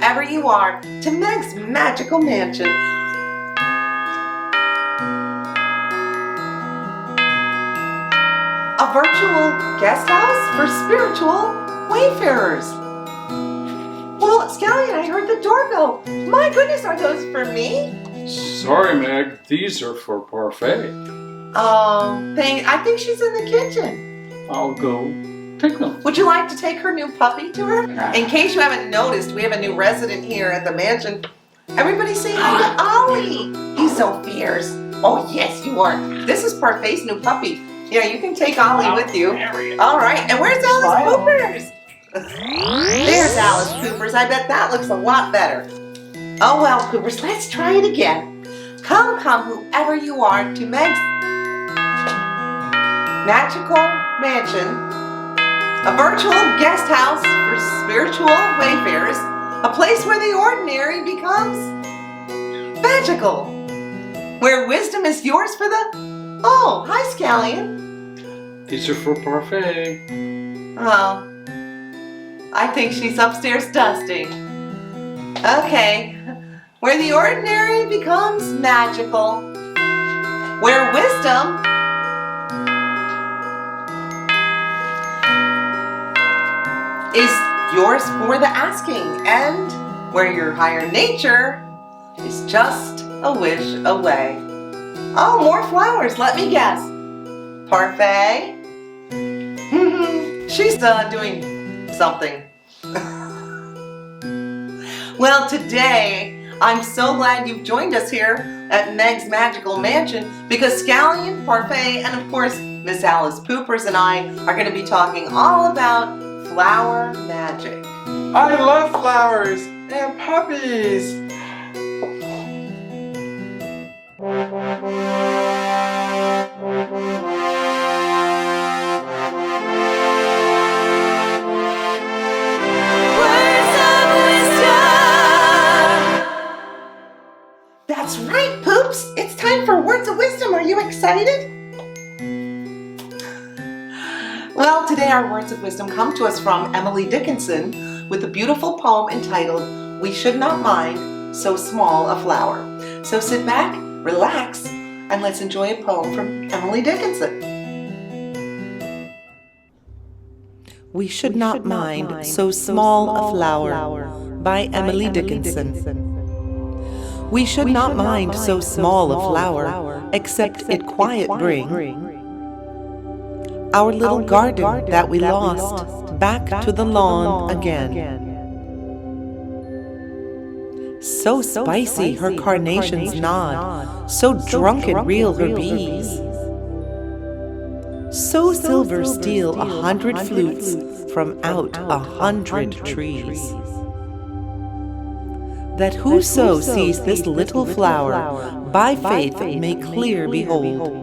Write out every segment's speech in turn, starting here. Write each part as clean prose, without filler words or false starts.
whoever you are, to Meg's magical mansion. A virtual guest house for spiritual wayfarers. Well, Scallion, I heard the doorbell. My goodness, are those for me? Sorry, Meg. These are for Parfait. Oh, I think she's in the kitchen. I'll go pick them. Would you like to take her new puppy to her? In case you haven't noticed, we have a new resident here at the mansion. Everybody say hi to Ollie. He's so fierce. Oh, yes, you are. This is Parfait's new puppy. Yeah, you can take Ollie with you. All right, and where's Alice Poopers? There's Alice Poopers. I bet that looks a lot better. Oh, well, Poopers, let's try it again. Come, whoever you are, to Meg's magical mansion, a virtual guest house for spiritual wayfarers, a place where the ordinary becomes magical, where wisdom is yours for the... Oh, hi, Scallion. These are for Parfait. Oh, I think she's upstairs dusting. Okay, where the ordinary becomes magical, where wisdom is yours for the asking, and where your higher nature is just a wish away. Oh, more flowers, let me guess. Parfait? She's doing something. Well, today, I'm so glad you've joined us here at Meg's Magical Mansion, because Scallion, Parfait, and of course, Miss Alice Poopers and I are going to be talking all about flower magic. I love flowers and puppies. That's right, Poops! It's time for Words of Wisdom. Are you excited? Well, today our Words of Wisdom come to us from Emily Dickinson with a beautiful poem entitled, "We Should Not Mind So Small a Flower." So sit back, relax, and let's enjoy a poem from Emily Dickinson. We Should Not Mind So Small a Flower by Emily Dickinson. We should not mind so small a flower, except it quiet bring our little garden that we lost back to the lawn again. So spicy her carnations nod, so drunken reel her bees, so silver steal 100 flutes from out 100 trees. That whoso sees this little flower, by faith may clear behold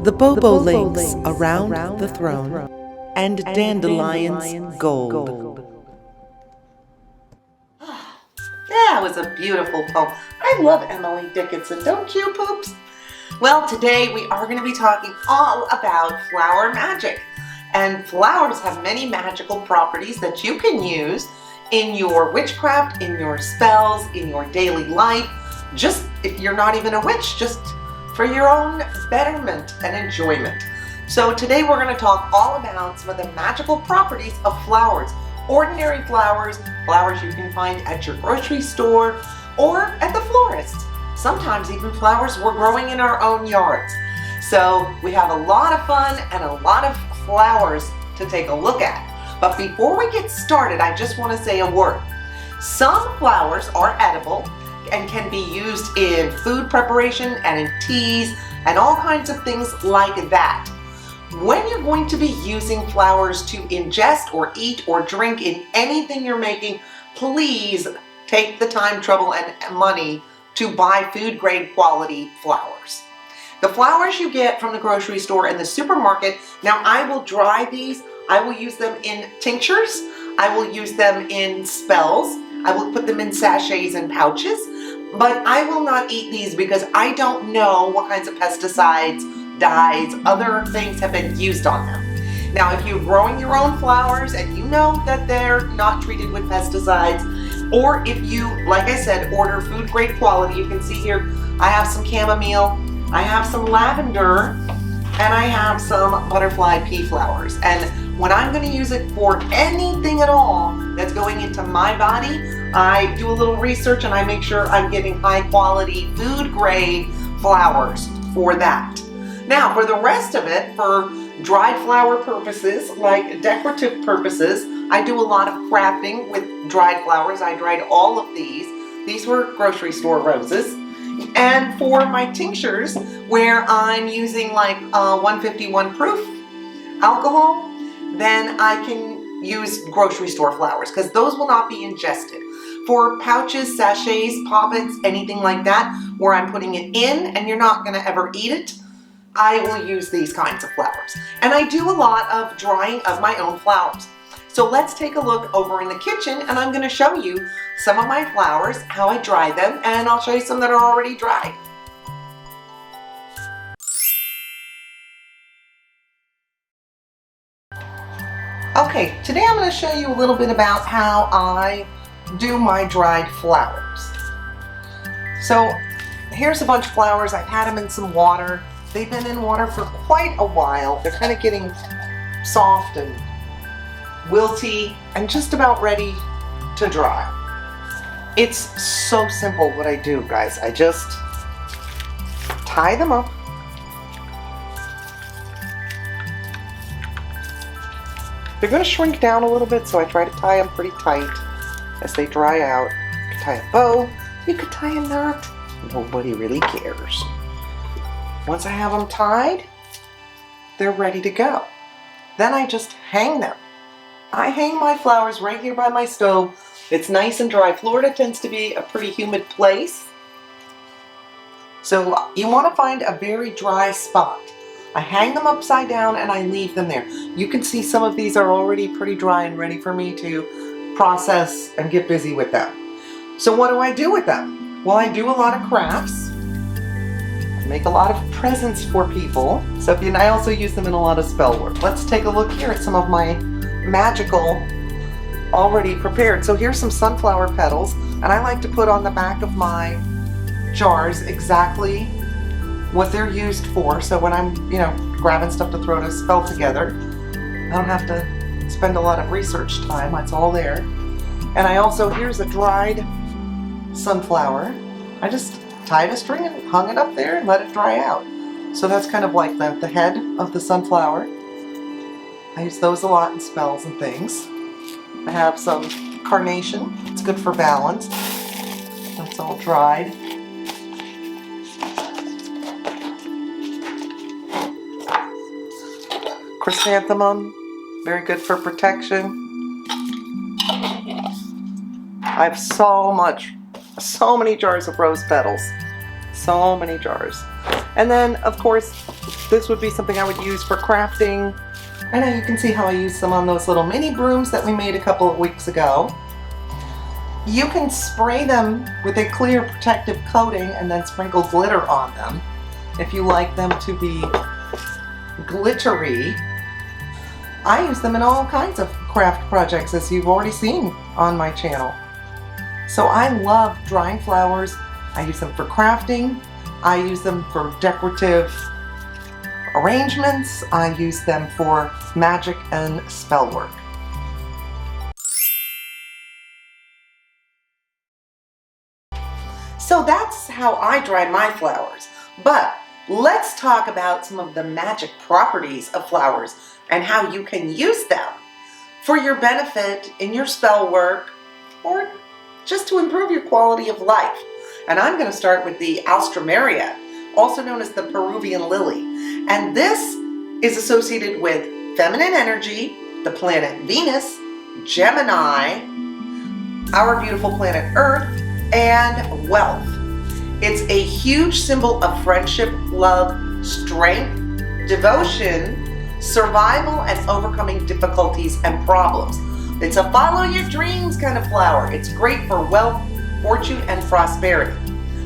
the bobolinks around the throne, and dandelions gold. That was a beautiful poem. I love Emily Dickinson, don't you, Poops? Well, today we are going to be talking all about flower magic. And flowers have many magical properties that you can use in your witchcraft, in your spells, in your daily life, just if you're not even a witch, just for your own betterment and enjoyment. So today we're going to talk all about some of the magical properties of flowers. Ordinary flowers, flowers you can find at your grocery store or at the florist. Sometimes even flowers we're growing in our own yards. So we have a lot of fun and a lot of flowers to take a look at. But before we get started, I just want to say a word. Some flowers are edible and can be used in food preparation and in teas and all kinds of things like that. When you're going to be using flowers to ingest or eat or drink in anything you're making, please take the time, trouble, and money to buy food-grade quality flowers. The flowers you get from the grocery store and the supermarket, now I will dry these. I will use them in tinctures. I will use them in spells. I will put them in sachets and pouches. But I will not eat these because I don't know what kinds of pesticides, dyes, other things have been used on them. Now, if you're growing your own flowers and you know that they're not treated with pesticides, Or if you, like I said, order food grade quality, you can see here I have some chamomile, I have some lavender, and I have some butterfly pea flowers. And when I'm going to use it for anything at all that's going into my body, I do a little research and I make sure I'm getting high quality food grade flowers for that. Now for the rest of it, for dried flower purposes, like decorative purposes, I do a lot of crafting with dried flowers. I dried all of these. These were grocery store roses. And for my tinctures, where I'm using like 151 proof alcohol, then I can use grocery store flowers because those will not be ingested. For pouches, sachets, poppets, anything like that, where I'm putting it in and you're not going to ever eat it, I will use these kinds of flowers. And I do a lot of drying of my own flowers. So let's take a look over in the kitchen and I'm going to show you some of my flowers, how I dry them, and I'll show you some that are already dried. Okay, today I'm going to show you a little bit about how I do my dried flowers. So here's a bunch of flowers. I've had them in some water. They've been in water for quite a while. They're kind of getting soft and wilty and just about ready to dry. It's so simple what I do, guys. I just tie them up. They're going to shrink down a little bit, so I try to tie them pretty tight as they dry out. You could tie a bow, you could tie a knot. Nobody really cares. Once I have them tied, they're ready to go. Then I just hang them. I hang my flowers right here by my stove. It's nice and dry. Florida tends to be a pretty humid place. So you want to find a very dry spot. I hang them upside down and I leave them there. You can see some of these are already pretty dry and ready for me to process and get busy with them. So what do I do with them? Well, I do a lot of crafts. I make a lot of presents for people. So I also use them in a lot of spell work. Let's take a look here at some of my magical already prepared. So here's some sunflower petals, and I like to put on the back of my jars exactly what they're used for. So when I'm, grabbing stuff to throw to spell together, I don't have to spend a lot of research time. It's all there. And I also, here's a dried sunflower. I just tied a string and hung it up there and let it dry out. So that's kind of like the head of the sunflower. I use those a lot in spells and things. I have some carnation. It's good for balance. That's all dried. Chrysanthemum, very good for protection. I have so many jars of rose petals. So many jars. And then, of course, this would be something I would use for crafting. I know you can see how I use some on those little mini brooms that we made a couple of weeks ago. You can spray them with a clear protective coating and then sprinkle glitter on them if you like them to be glittery. I use them in all kinds of craft projects, as you've already seen on my channel. So I love drying flowers. I use them for crafting. I use them for decorative arrangements. I use them for magic and spell work. So that's how I dry my flowers. But let's talk about some of the magic properties of flowers and how you can use them for your benefit in your spell work or just to improve your quality of life. And I'm going to start with the Alstroemeria, also known as the Peruvian lily. And this is associated with feminine energy, the planet Venus, Gemini, our beautiful planet Earth, and wealth. It's a huge symbol of friendship, love, strength, devotion, survival, and overcoming difficulties and problems. It's a follow your dreams kind of flower. It's great for wealth, fortune, and prosperity.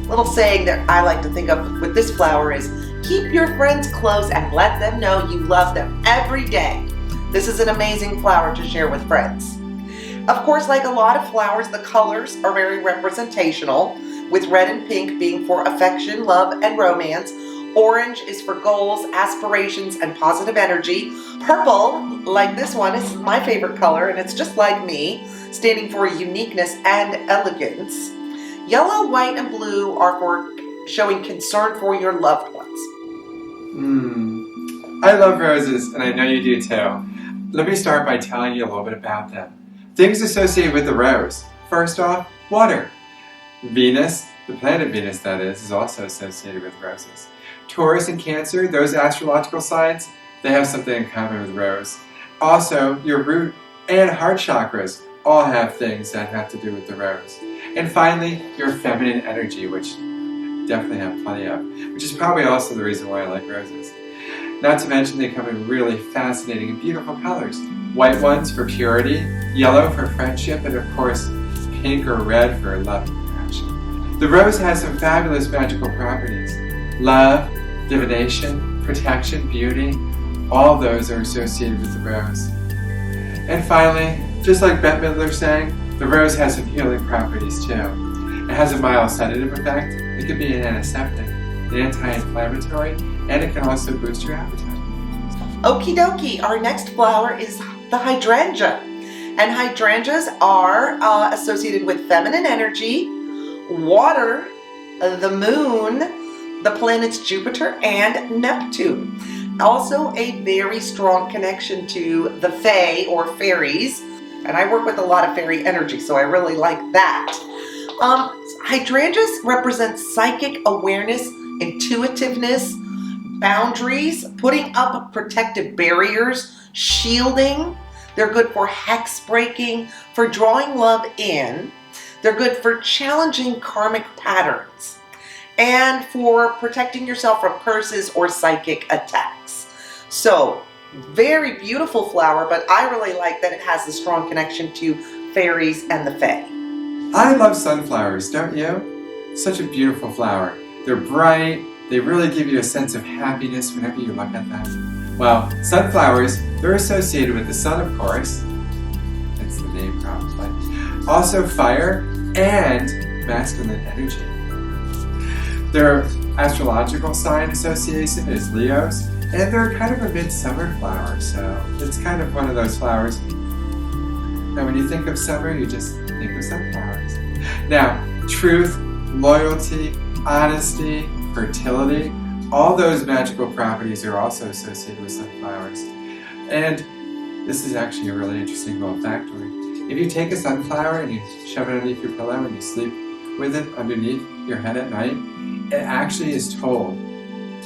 Little saying that I like to think of with this flower is, keep your friends close and let them know you love them every day. This is an amazing flower to share with friends. Of course, like a lot of flowers, the colors are very representational, with red and pink being for affection, love, and romance. Orange is for goals, aspirations, and positive energy. Purple, like this one, is my favorite color, and it's just like me, standing for uniqueness and elegance. Yellow, white, and blue are for showing concern for your loved ones. I love roses, and I know you do too. Let me start by telling you a little bit about them. Things associated with the rose. First off, water. Venus, the planet Venus that is also associated with roses. Taurus and Cancer, those astrological signs, they have something in common with rose. Also, your root and heart chakras all have things that have to do with the rose. And finally, your feminine energy, which definitely have plenty of, which is probably also the reason why I like roses. Not to mention they come in really fascinating and beautiful colors. White ones for purity, yellow for friendship, and of course, pink or red for love and passion. The rose has some fabulous magical properties. Love, divination, protection, beauty, all those are associated with the rose. And finally, just like Bette Midler sang, the rose has some healing properties too. It has a mild sedative effect, it can be an antiseptic, an anti-inflammatory, and it can also boost your appetite. Okie dokie, our next flower is the hydrangea. And hydrangeas are associated with feminine energy, water, the moon, the planets Jupiter and Neptune. Also a very strong connection to the Fae or fairies. And I work with a lot of fairy energy, so I really like that. Hydrangeas represent psychic awareness, intuitiveness, boundaries, putting up protective barriers, shielding. They're good for hex breaking, for drawing love in. They're good for challenging karmic patterns and for protecting yourself from curses or psychic attacks. So, very beautiful flower, but I really like that it has a strong connection to fairies and the fae. I love sunflowers, don't you? Such a beautiful flower. They're bright, they really give you a sense of happiness whenever you look at them. Well, sunflowers, they're associated with the sun, of course. That's the name probably. Also fire and masculine energy. Their astrological sign association is Leos, and they're kind of a midsummer flower, so it's kind of one of those flowers. And when you think of summer, you just think of sunflowers. Now, truth, loyalty, honesty, fertility, all those magical properties are also associated with sunflowers. And this is actually a really interesting little factoid. If you take a sunflower and you shove it underneath your pillow and you sleep with it underneath your head at night, it actually is told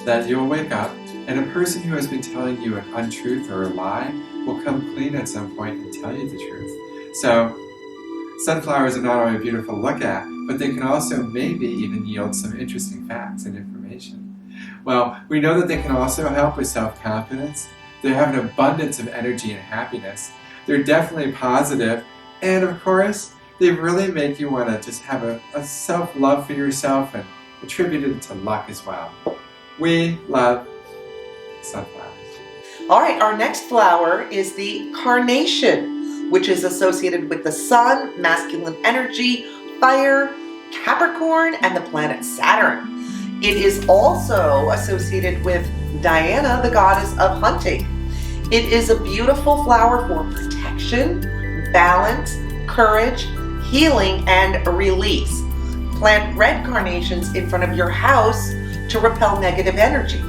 that you'll wake up and a person who has been telling you an untruth or a lie will come clean at some point and tell you the truth. So, sunflowers are not only beautiful to look at, but they can also maybe even yield some interesting facts and information. Well, we know that they can also help with self-confidence. They have an abundance of energy and happiness. They're definitely positive, and of course, they really make you want to just have a self-love for yourself and attribute it to luck as well. We love sunflowers. All right, our next flower is the carnation, which is associated with the sun, masculine energy, fire, Capricorn, and the planet Saturn. It is also associated with Diana, the goddess of hunting. It is a beautiful flower for protection, balance, courage, healing, and release. Plant red carnations in front of your house to repel negative energy.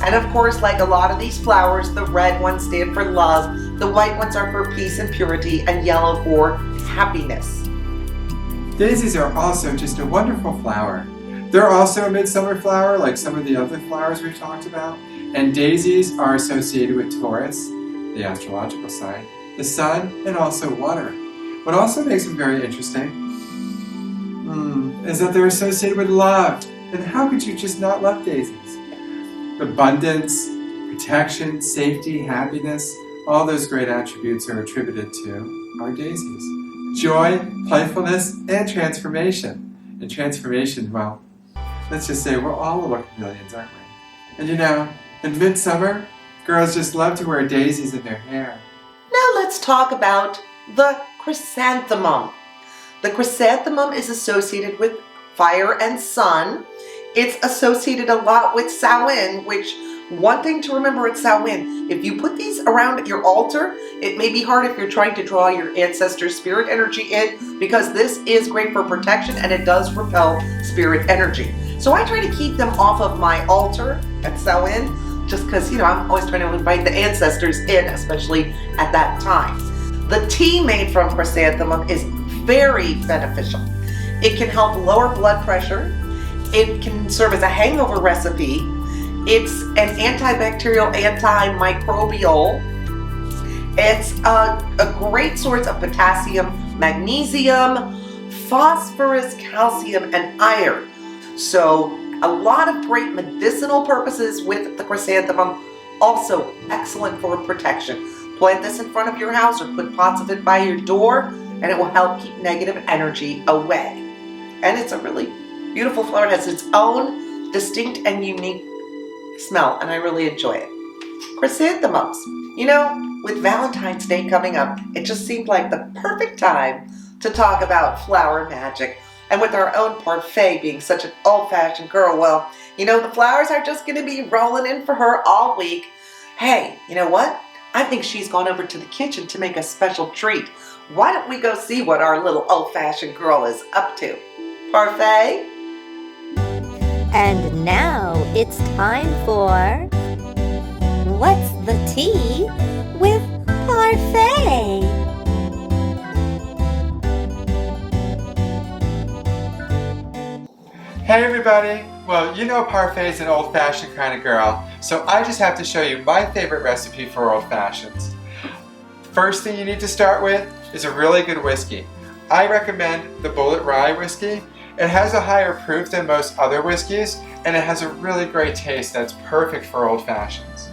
And of course, like a lot of these flowers, the red ones stand for love, the white ones are for peace and purity, and yellow for happiness. Daisies are also just a wonderful flower. They're also a midsummer flower like some of the other flowers we've talked about. And daisies are associated with Taurus, the astrological sign, the sun, and also water. What also makes them very interesting is that they're associated with love. And how could you just not love daisies? Abundance, protection, safety, happiness, all those great attributes are attributed to our daisies. Joy, playfulness, and transformation. And transformation, well, let's just say we're all little chameleons, aren't we? And you know, in midsummer, girls just love to wear daisies in their hair. Now let's talk about the chrysanthemum. The chrysanthemum is associated with fire and sun. It's associated a lot with Samhain, which one thing to remember at Samhain, if you put these around your altar, it may be hard if you're trying to draw your ancestor spirit energy in, because this is great for protection and it does repel spirit energy. So I try to keep them off of my altar at Samhain, just because, I'm always trying to invite the ancestors in, especially at that time. The tea made from chrysanthemum is very beneficial. It can help lower blood pressure. It can serve as a hangover recipe. It's an antibacterial, antimicrobial. It's a great source of potassium, magnesium, phosphorus, calcium, and iron. So a lot of great medicinal purposes with the chrysanthemum. Also excellent for protection. Plant this in front of your house or put pots of it by your door, and it will help keep negative energy away. And it's a really beautiful flower. It has its own distinct and unique smell, and I really enjoy it. Chrysanthemums. With Valentine's Day coming up, it just seemed like the perfect time to talk about flower magic. And with our own Parfait being such an old-fashioned girl, well, the flowers are just going to be rolling in for her all week. Hey, you know what? I think she's gone over to the kitchen to make a special treat. Why don't we go see what our little old-fashioned girl is up to? Parfait? And now it's time for What's the Tea with Parfait? Hey everybody! Well, Parfait's an old-fashioned kind of girl, so I just have to show you my favorite recipe for old fashions. First thing you need to start with is a really good whiskey. I recommend the Bullet Rye whiskey. It has a higher proof than most other whiskeys, and it has a really great taste that's perfect for old fashions.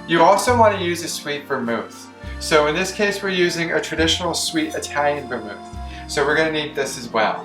You also want to use a sweet vermouth. So in this case, we're using a traditional sweet Italian vermouth. So we're going to need this as well.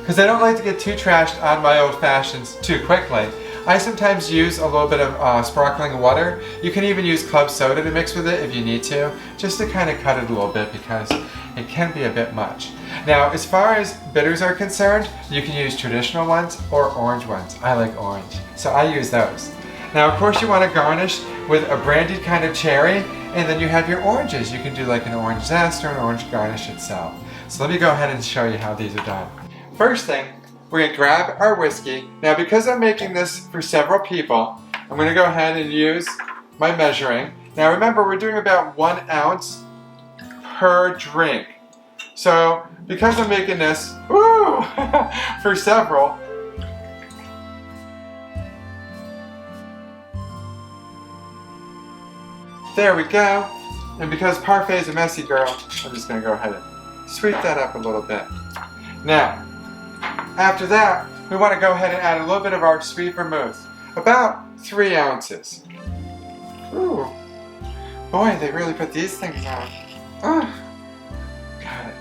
Because I don't like to get too trashed on my old fashions too quickly, I sometimes use a little bit of sparkling water. You can even use club soda to mix with it if you need to, just to kind of cut it a little bit because it can be a bit much. Now, as far as bitters are concerned, you can use traditional ones or orange ones. I like orange, so I use those. Now, of course, you want to garnish with a brandied kind of cherry, and then you have your oranges. You can do like an orange zest or an orange garnish itself. So let me go ahead and show you how these are done. First thing, we're going to grab our whiskey. Now, because I'm making this for several people, I'm going to go ahead and use my measuring. Now, remember, we're doing about 1 ounce per drink. So, because I'm making this for several, there we go. And because Parfait is a messy girl, I'm just going to go ahead and sweep that up a little bit. Now, after that, we want to go ahead and add a little bit of our sweet vermouth, about 3 ounces. Ooh, boy, they really put these things on. Got it.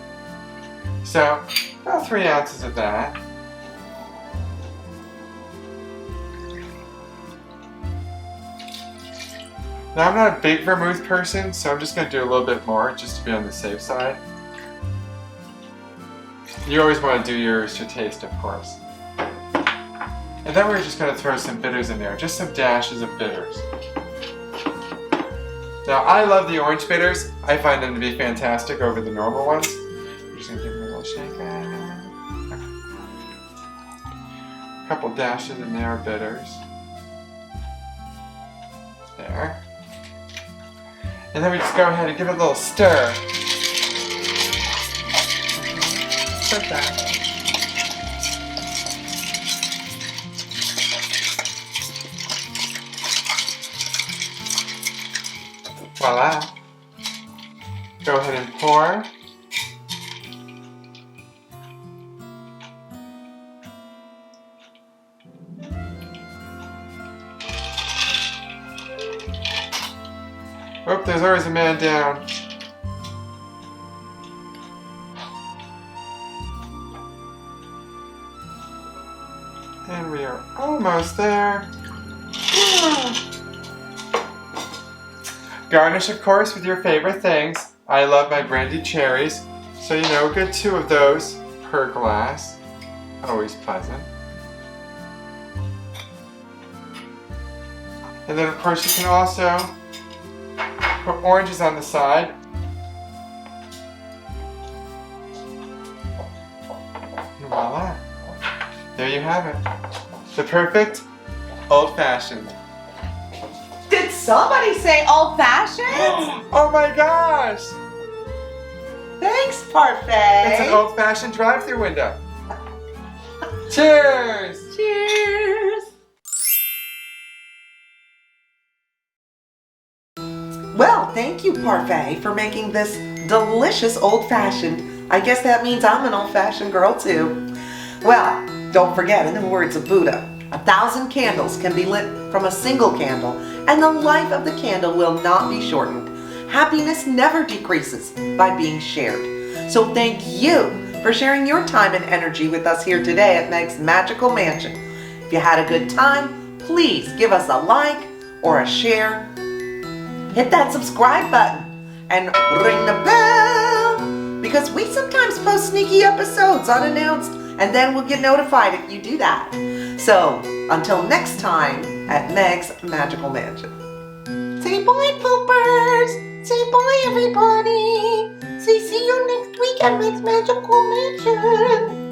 So, about 3 ounces of that. Now, I'm not a big vermouth person, so I'm just going to do a little bit more just to be on the safe side. You always want to do yours to taste, of course. And then we're just going to throw some bitters in there, just some dashes of bitters. Now, I love the orange bitters. I find them to be fantastic over the normal ones. I'm just going to give them a little shake. A couple dashes in there of bitters. There. And then we just go ahead and give it a little stir. Like that. Voila. Go ahead and pour. Oh, there's always a man down. And we are almost there. Garnish, of course, with your favorite things. I love my brandy cherries. So, you know, get 2 of those per glass. Always pleasant. And then, of course, you can also put oranges on the side. And voila. There you have it. The perfect old-fashioned. Did somebody say old-fashioned? Oh my gosh! Thanks, Parfait. It's an old-fashioned drive-through window. Cheers! Cheers! Well, thank you, Parfait, for making this delicious old-fashioned. I guess that means I'm an old-fashioned girl, too. Well, don't forget, in the words of Buddha, 1,000 candles can be lit from a single candle, and the life of the candle will not be shortened. Happiness never decreases by being shared. So thank you for sharing your time and energy with us here today at Meg's Magical Mansion. If you had a good time, please give us a like or a share. Hit that subscribe button and ring the bell, because we sometimes post sneaky episodes unannounced, and then we'll get notified if you do that. So, until next time at Meg's Magical Mansion. Say bye, poopers! Say bye, everybody! Say see you next week at Meg's Magical Mansion!